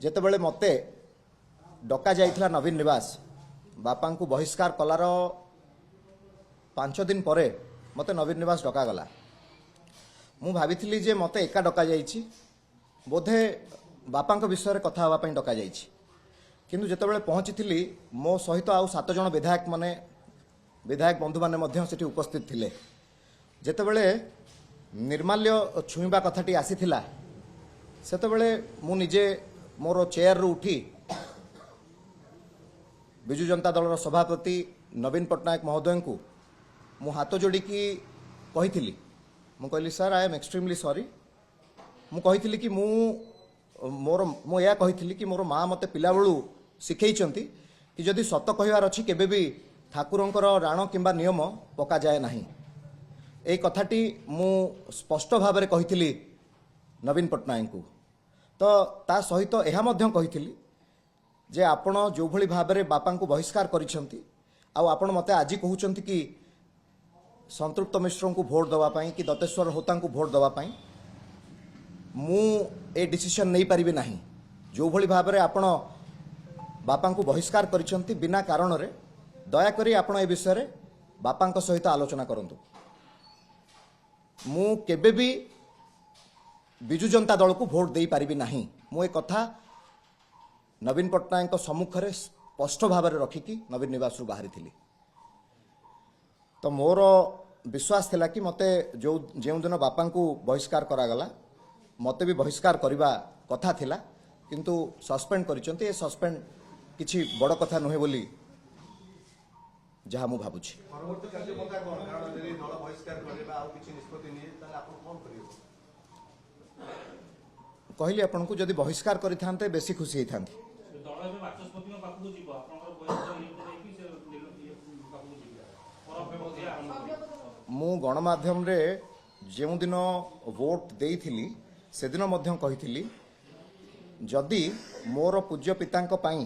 ଯେତେବେଳେ ମୋତେ ଡକା ଯାଇଥିଲା ନବୀନ ନିବାସ ବାପାଙ୍କୁ ବହିଷ୍କାର କଲାର 5 ଦିନ ପରେ ମୋତେ ନବୀନ ନିବାସ ଡକାଗଲା। ମୁଁ ଭାବିଥିଲି ଯେ ମୋତେ ଏକା ଡକା ଯାଇଛି, ବୋଧେ ବାପାଙ୍କ ବିଷୟରେ କଥା ହେବା ପାଇଁ ଡକା ଯାଇଛି। କିନ୍ତୁ ଯେତେବେଳେ ପହଞ୍ଚିଥିଲି ମୋ ସହିତ ଆଉ 7 ଜଣ ବିଧାୟକ ବନ୍ଧୁମାନେ ମଧ୍ୟ ସେଠି ଉପସ୍ଥିତ ଥିଲେ। ଯେତେବେଳେ ନିର୍ମାଲ୍ୟ ଛୁଇଁବା କଥାଟି ଆସିଥିଲା ସେତେବେଳେ ମୁଁ ନିଜେ ମୋର ଚେୟାରରୁ ଉଠି ବିଜୁ ଜନତା ଦଳର ସଭାପତି ନବୀନ ପଟ୍ଟନାୟକ ମହୋଦୟଙ୍କୁ ମୁଁ ହାତ ଯୋଡ଼ିକି କହିଥିଲି, ମୁଁ କହିଲି ସାର୍ ଆଇ ଏମ୍ ଏକ୍ସଟ୍ରିମଲି ସରି। ମୁଁ କହିଥିଲି କି ମୁଁ ଏହା କହିଥିଲି କି ମୋର ମା ମୋତେ ପିଲାବେଳୁ ଶିଖେଇଛନ୍ତି କି ଯଦି ସତ କହିବାର ଅଛି କେବେ ବି ଠାକୁରଙ୍କର ରାଣ କିମ୍ବା ନିୟମ ପକାଯାଏ ନାହିଁ। এই কথাটি ମୁଁ ସ୍ପଷ୍ଟ ଭାବରେ କହିଥିଲି ନବୀନ ପଟ୍ଟନାୟକଙ୍କୁ। ତ ତା ସହିତ ଏହା ମଧ୍ୟ କହିଥିଲି ଯେ ଆପଣ ଯେଉଁଭଳି ଭାବରେ ବାପାଙ୍କୁ ବହିଷ୍କାର କରିଛନ୍ତି ଆଉ ଆପଣ ମୋତେ ଆଜି କହୁଛନ୍ତି କି ସନ୍ତୃପ୍ତ ମିଶ୍ରଙ୍କୁ ଭୋଟ ଦେବା ପାଇଁ କି ଦତେଶ୍ୱର ହୋତାଙ୍କୁ ଭୋଟ ଦେବା ପାଇଁ, ମୁଁ ଏ ଡିସିସନ୍ ନେଇପାରିବି ନାହିଁ। ଯେଉଁଭଳି ଭାବରେ ଆପଣ ବାପାଙ୍କୁ ବହିଷ୍କାର କରିଛନ୍ତି ବିନା କାରଣରେ, ଦୟାକରି ଆପଣ ଏ ବିଷୟରେ ବାପାଙ୍କ ସହିତ ଆଲୋଚନା କରନ୍ତୁ। ମୁଁ କେବେ ବି ବିଜୁ ଜନତା ଦଳକୁ ଭୋଟ ଦେଇପାରିବି ନାହିଁ। ମୁଁ ଏ କଥା ନବୀନ ପଟ୍ଟନାୟକଙ୍କ ସମ୍ମୁଖରେ ସ୍ପଷ୍ଟ ଭାବରେ ରଖିକି ନବୀନ ନିବାସରୁ ବାହାରିଥିଲି। ତ ମୋର ବିଶ୍ୱାସ ଥିଲା କି ମୋତେ ଯେଉଁଦିନ ବାପାଙ୍କୁ ବହିଷ୍କାର କରାଗଲା ମୋତେ ବି ବହିଷ୍କାର କରିବା କଥା ଥିଲା, କିନ୍ତୁ ସସ୍ପେଣ୍ଡ କରିଛନ୍ତି। ଏ ସସ୍ପେଣ୍ଡ କିଛି ବଡ଼ କଥା ନୁହେଁ ବୋଲି ଯାହା ମୁଁ ଭାବୁଛି। କହିଲି ଆପଣଙ୍କୁ ଯଦି ବହିଷ୍କାର କରିଥାନ୍ତେ ବେଶୀ ଖୁସି ହେଇଥାନ୍ତି। ମୁଁ ଗଣମାଧ୍ୟମରେ ଯେଉଁଦିନ ଭୋଟ ଦେଇଥିଲି ସେଦିନ ମଧ୍ୟ କହିଥିଲି ଯଦି ମୋର ପୂଜ୍ୟ ପିତାଙ୍କ ପାଇଁ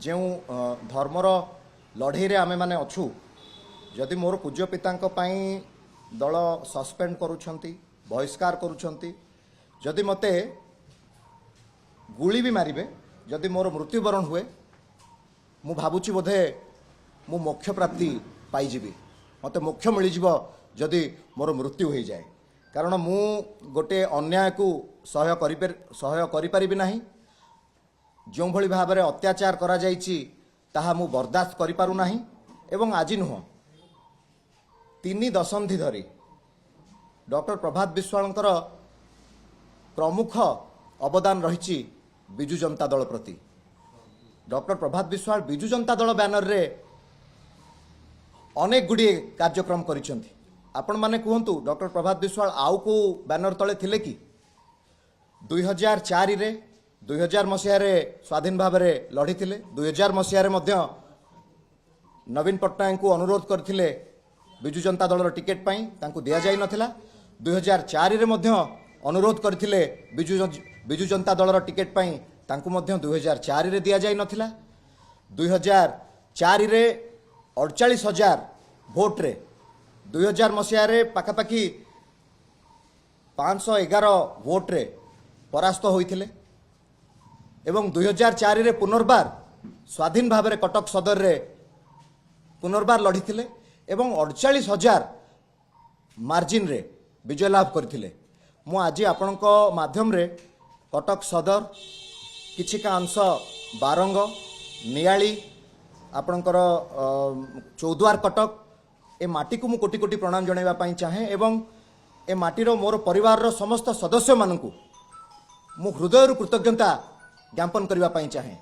ଯେଉଁ ଧର୍ମର ଲଢ଼େଇରେ ଆମେମାନେ ଅଛୁ, ଯଦି ମୋର ପୂଜ୍ୟ ପିତାଙ୍କ ପାଇଁ ଦଳ ସସ୍ପେଣ୍ଡ କରୁଛନ୍ତି, ବହିଷ୍କାର କରୁଛନ୍ତି, ଯଦି ମୋତେ ଗୁଳି ବି ମାରିବେ, ଯଦି ମୋର ମୃତ୍ୟୁବରଣ ହୁଏ, ମୁଁ ଭାବୁଛି ବୋଧେ ମୁଁ ମୋକ୍ଷ ପ୍ରାପ୍ତି ପାଇଯିବି, ମୋତେ ମୋକ୍ଷ ମିଳିଯିବ ଯଦି ମୋର ମୃତ୍ୟୁ ହୋଇଯାଏ। କାରଣ ମୁଁ ଗୋଟିଏ ଅନ୍ୟାୟକୁ ସହ୍ୟ କରିପାରିବି ନାହିଁ। ଯେଉଁଭଳି ଭାବରେ ଅତ୍ୟାଚାର କରାଯାଇଛି ତାହା ମୁଁ ବରଦାସ୍ତ କରିପାରୁନାହିଁ। ଏବଂ ଆଜି ନୁହଁ, 3 ଦଶନ୍ଧି ଧରି ଡକ୍ଟର ପ୍ରଭାତ ବିଶ୍ୱାଳଙ୍କର ପ୍ରମୁଖ ଅବଦାନ ରହିଛି ବିଜୁ ଜନତା ଦଳ ପ୍ରତି। ଡକ୍ଟର ପ୍ରଭାତ ବିଶ୍ୱାଳ ବିଜୁ ଜନତା ଦଳ ବ୍ୟାନରରେ ଅନେକ ଗୁଡ଼ିଏ କାର୍ଯ୍ୟକ୍ରମ କରିଛନ୍ତି। ଆପଣମାନେ କୁହନ୍ତୁ ଡକ୍ଟର ପ୍ରଭାତ ବିଶ୍ୱାଳ ଆଉ କେଉଁ ବ୍ୟାନର ତଳେ ଥିଲେ କି? 2004 ମସିହାରେ ସ୍ୱାଧୀନ ଭାବରେ ଲଢ଼ିଥିଲେ। 2000 ମସିହାରେ ମଧ୍ୟ ନବୀନ ପଟ୍ଟନାୟକଙ୍କୁ ଅନୁରୋଧ କରିଥିଲେ ବିଜୁ ଜନତା ଦଳର ଟିକେଟ୍ ପାଇଁ, ତାଙ୍କୁ ଦିଆଯାଇନଥିଲା। 2004ରେ ମଧ୍ୟ ଅନୁରୋଧ କରିଥିଲେ ବିଜୁ ଜନତା ଦଳର ଟିକେଟ୍ ପାଇଁ, ତାଙ୍କୁ ମଧ୍ୟ 2004ରେ ଦିଆଯାଇନଥିଲା। 2004ରେ 48,000 ଭୋଟରେ 2000 ମସିହାରେ ପାଖାପାଖି 511 ଭୋଟରେ ପରାସ୍ତ ହୋଇଥିଲେ ଏବଂ 2004ରେ ପୁନର୍ବାର ସ୍ୱାଧୀନ ଭାବରେ କଟକ ସଦରରେ ପୁନର୍ବାର ଲଢ଼ିଥିଲେ ଏବଂ 48,000 ମାର୍ଜିନରେ ବିଜୟ ଲାଭ କରିଥିଲେ। ମୁଁ ଆଜି ଆପଣଙ୍କ ମାଧ୍ୟମରେ କଟକ ସଦର, କିଛିକା ଅଂଶ ବାରଙ୍ଗ, ନିଆଳି, ଆପଣଙ୍କର ଚୌଦ୍ୱାର କଟକ, ଏ ମାଟିକୁ ମୁଁ କୋଟି କୋଟି ପ୍ରଣାମ ଜଣାଇବା ପାଇଁ ଚାହେଁ ଏବଂ ଏ ମାଟିର ମୋର ପରିବାରର ସମସ୍ତ ସଦସ୍ୟମାନଙ୍କୁ ମୁଁ ହୃଦୟରୁ କୃତଜ୍ଞତା ଜ୍ଞାପନ କରିବା ପାଇଁ ଚାହେଁ।